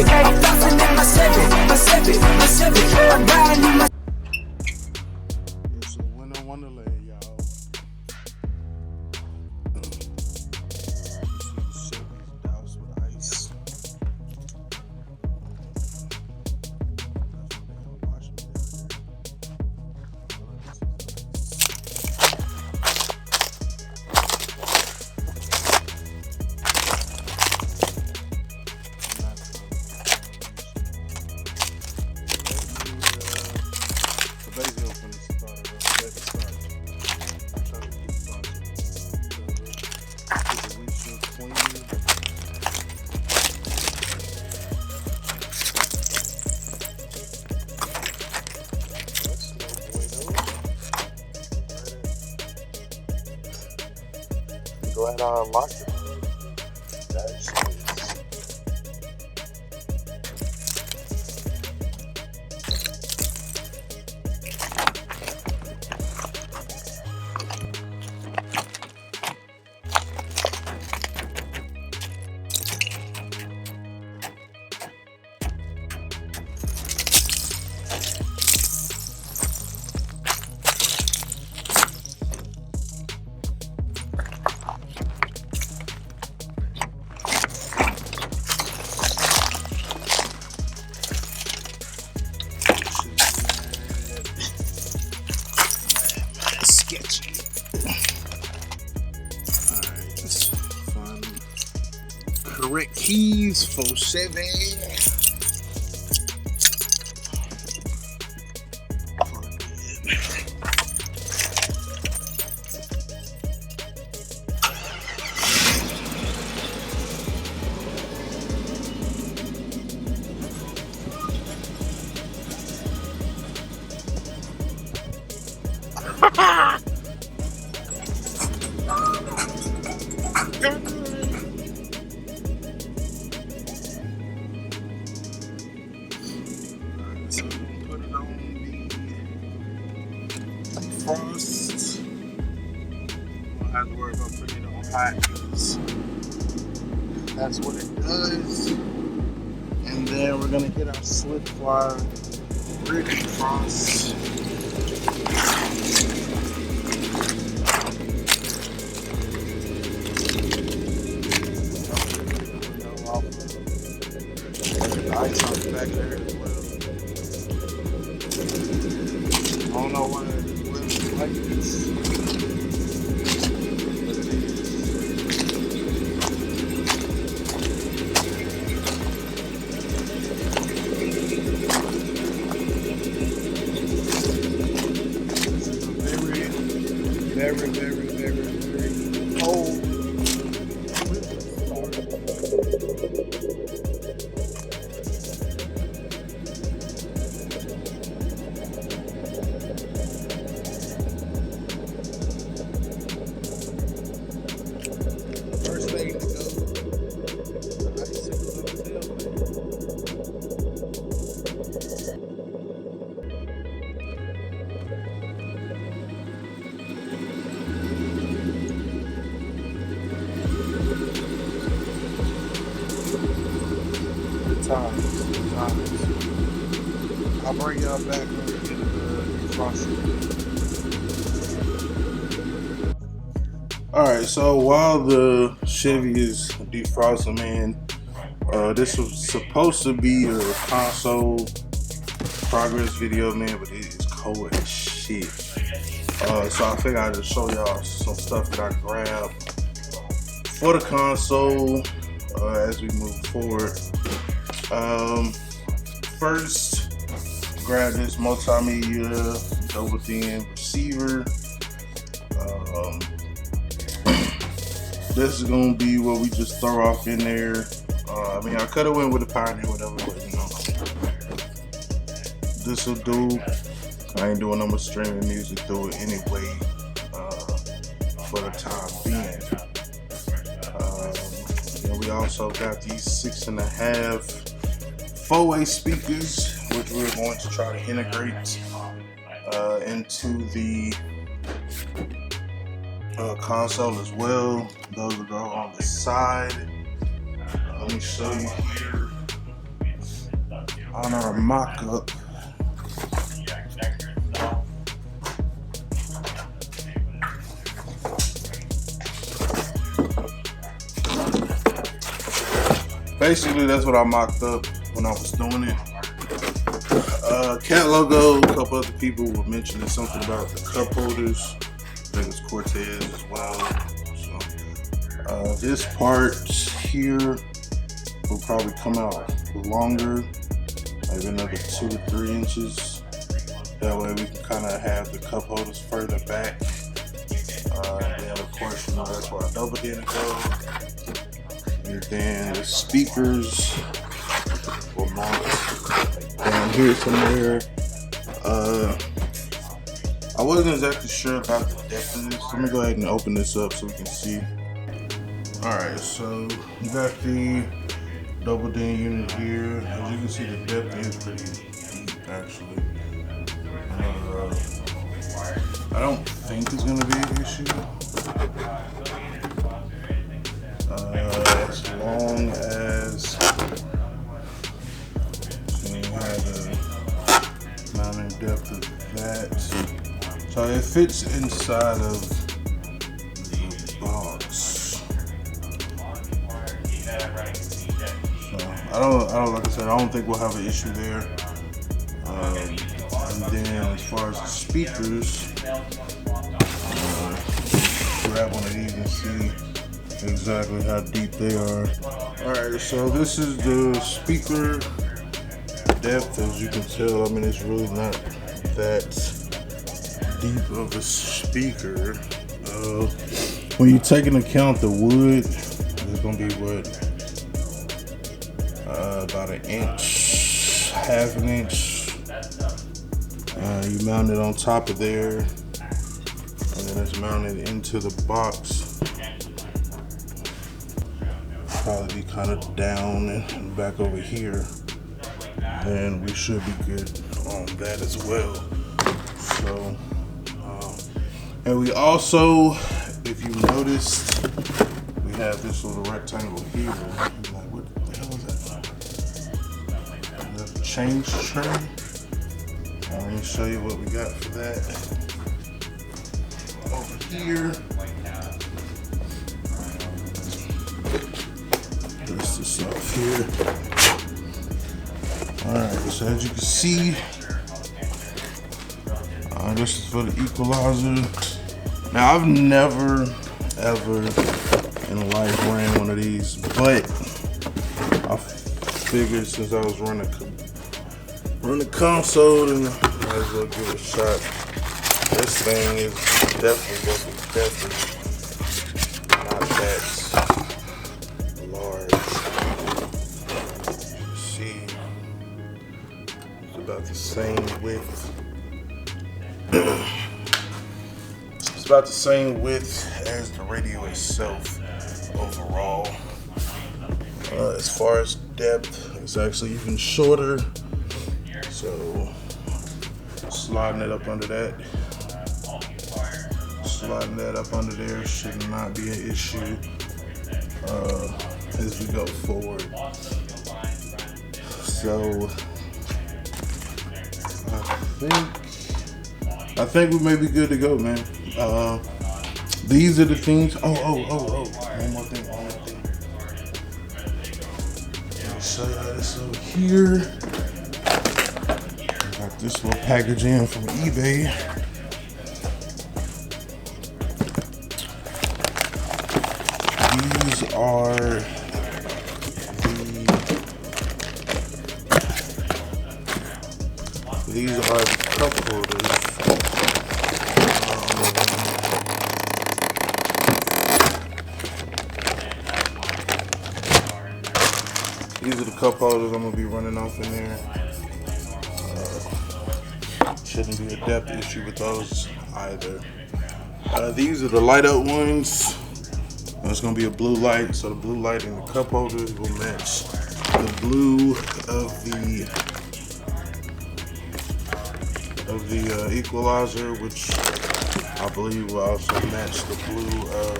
Civic. I'm flossing in my Civic. I'm riding in my. It's a winter wonderland, y'all. Doused with ice. Glad I unlocked it. That shit is. Sketchy. Alright, let's find correct keys for Chevy. So put it on the frost. Don't have to worry about putting it on hot because that's what it does. And then we're gonna get our slip fly ready to frost. Ice on the back there as well. I don't know why it was like this. But it is. This is a very cold. Times. I'll bring y'all back when we get the defrosted. Alright, so while the Chevy is defrosting, man, this was supposed to be a console progress video, man, but it is cold as shit. So I figured I'd just show y'all some stuff that I grabbed for the console as we move forward. First, grab this multimedia double DIN receiver. This is gonna be what we just throw off in there. I mean, I could have went with the Pioneer, whatever, but you know, this will do. I ain't doing no more streaming music through it anyway, for the time being. And we also got these 6.5 4-way speakers, which we're going to try to integrate into the console as well. Those will go on the side. Let me show you here. on our mock-up. Basically, that's what I mocked up when I was doing it. Cat logo, a couple other people were mentioning something about the cup holders. I think it's Cortez as well. So, this part here will probably come out longer, maybe another 2 to 3 inches. That way we can kind of have the cup holders further back. And then of course, you know, that's where our double dinner goes. And then the speakers will mount down here somewhere. I wasn't exactly sure about the depth of this. Let me go ahead and open this up so we can see. Alright, so you got the double din unit here. As you can see, the depth is pretty deep actually. I don't think it's gonna be an issue. As long as you have the mounting depth of that. So it fits inside of the box. So I don't like I said, I don't think we'll have an issue there. And then as far as the speakers, grab one of these and see exactly how deep they are. Alright, so this is the speaker depth. As you can tell, I mean, it's really not that deep of a speaker. When you take into account the wood, it's gonna be what, about an inch, half an inch. You mount it on top of there, and then it's mounted into the box. Probably be kind of down and back over here. Then we should be good on that as well. So, and we also, if you noticed, we have this little rectangle here. Like, what the hell is that? The change tray. Let me show you what we got for that. Over here. Dust this off here. Alright, so as you can see, this is for the equalizer. Now, I've never, ever in life ran one of these, but I figured since I was running the console, and I might as well give it a shot. This thing is definitely not that large. See, it's about the same width. It's about the same width as the radio itself overall. As far as depth, it's actually even shorter. So sliding it up under that. Sliding that up under there should not be an issue as we go forward. So I think we may be good to go, man. These are the things. Oh. One more thing. Let me show you this over here. Got this little package in from eBay. These are the cup holders. These are the cup holders I'm gonna be running off in there. Shouldn't be a depth issue with those either. These are the light up ones. It's gonna be a blue light, so the blue light in the cup holders will match the blue of the equalizer, which I believe will also match the blue of,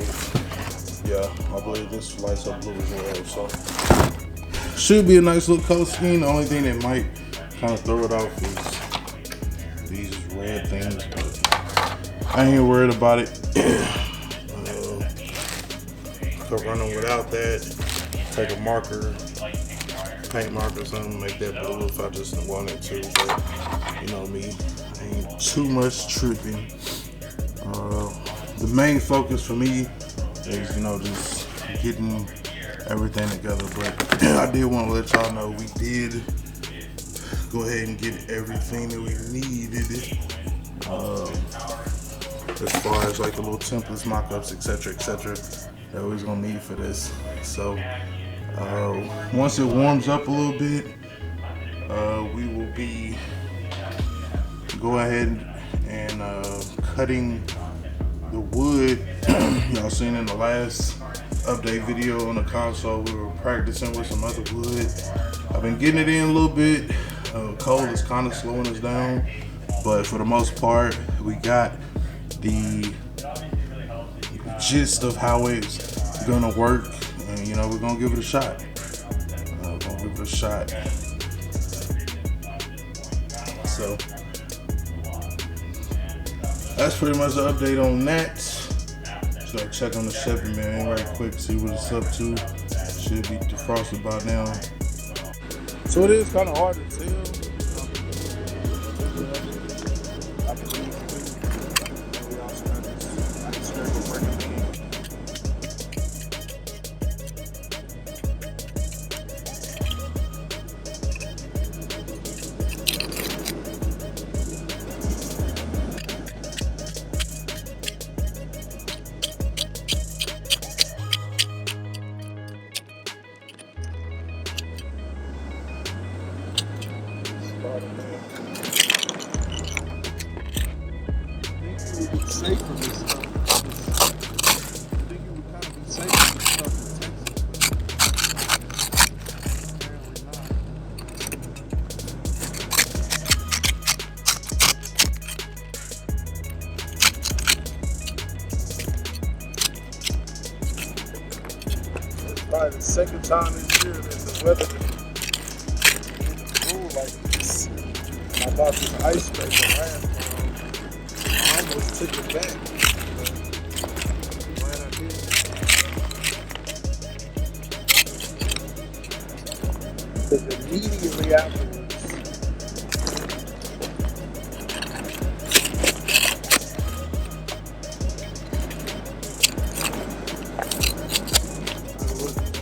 yeah, I believe this lights up blue as well, so Should be a nice little color scheme. The only thing that might kind of throw it off is these red things, but I ain't worried about it. Could run them without that. Take a marker, paint marker or something, make that blue if I just wanted to. But you know me, I ain't too much tripping. The main focus for me is, you know, just getting everything together. But I did want to let y'all know we did go ahead and get everything that we needed, as far as like the little templates, mock-ups, etc., that we was gonna need for this. So once it warms up a little bit, we will be go ahead and cutting the wood. Y'all seen in the last update video on the console, we were practicing with some other wood. I've been getting it in a little bit. Cold is kind of slowing us down, but for the most part, we got the gist of how it's gonna work, and you know, we're gonna give it a shot. So that's pretty much the update on that. Just gotta check on the shipping, man, right quick, see what it's up to. Should be defrosted by now. So it is kind of hard to tell. Safe from this stuff. I think it would kind of be safe from this stuff in Texas. It's probably the second time this year that the weather is cool like this. I bought this ice scraper last time. I almost took it back. Glad I did. Because immediately afterwards,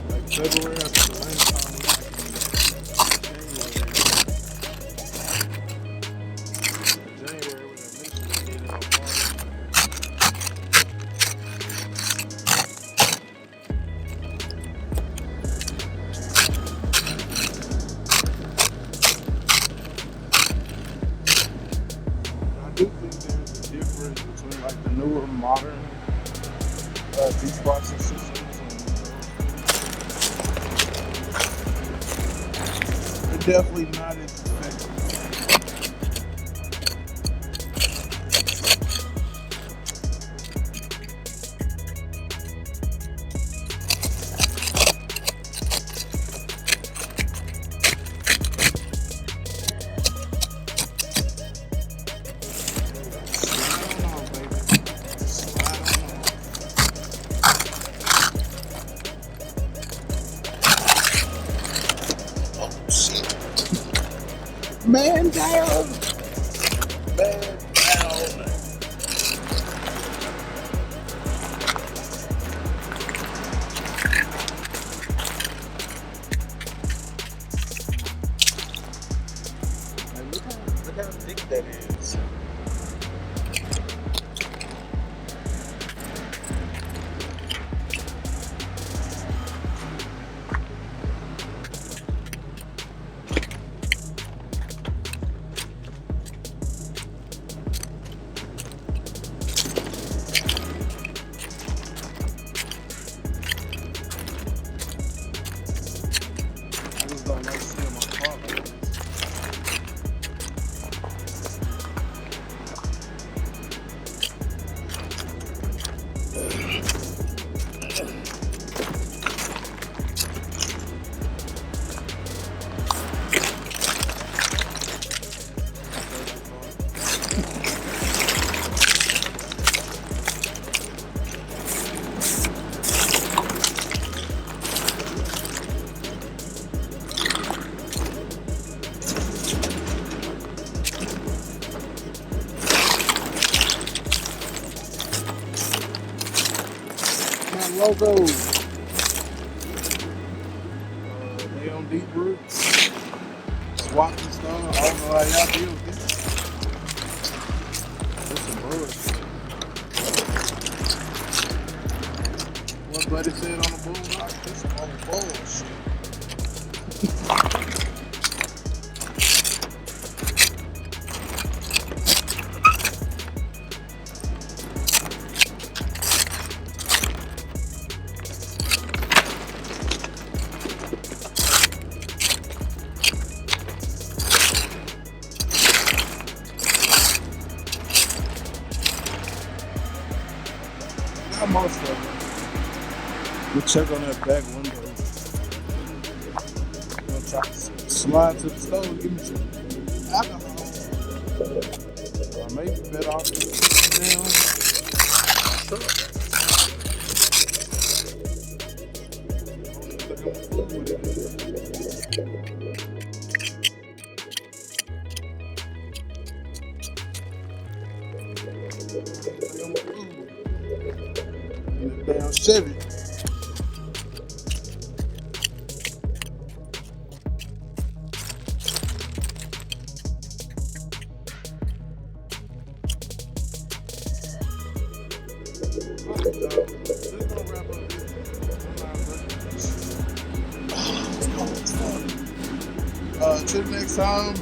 like February after the last time we January when I mentioned it on I do think there's a difference between like the newer modern defrosting systems and they're definitely not as effective. Man down! Man down! Man, look how thick that is. Logo. They on deep root. Swap and stuff. I don't know how y'all deal with this. That's some bullshit. What buddy said on the bulldog? That's some old bullshit. Most of them. We'll check on that back window. I'm gonna try to slide to the stove and give me some alcohol. I may be better off just down. Damn Chevy. Till next time.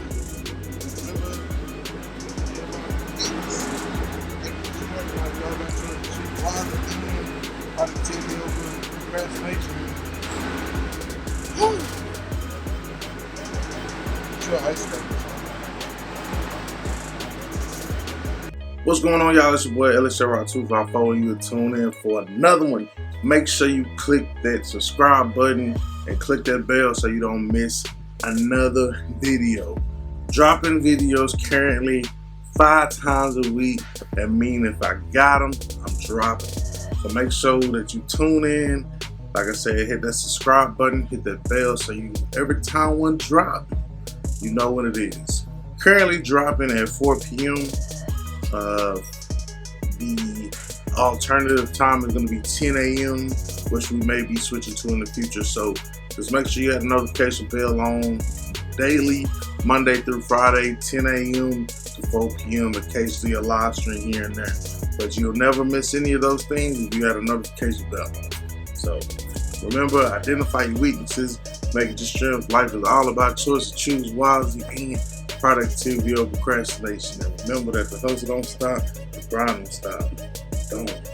What's going on, y'all? It's your boy LSR254. You tune in for another one. Make sure you click that subscribe button and click that bell so you don't miss another video. Dropping videos currently 5 times a week. That means if I got them, I'm dropping. So make sure that you tune in. Like I said, hit that subscribe button, hit that bell so you every time one drop, you know what it is. Currently dropping at 4 p.m. The alternative time is going to be 10 a.m. which we may be switching to in the future. So just make sure you have the notification bell on daily, Monday through Friday, 10 a.m. to 4 p.m. Occasionally a live stream here and there. But you'll never miss any of those things if you have a notification bell on. So remember, identify your weaknesses, make it your strength. Life is all about choice. Choose wisely and productivity over procrastination. And remember that the hustle don't stop, the grind don't stop. Don't.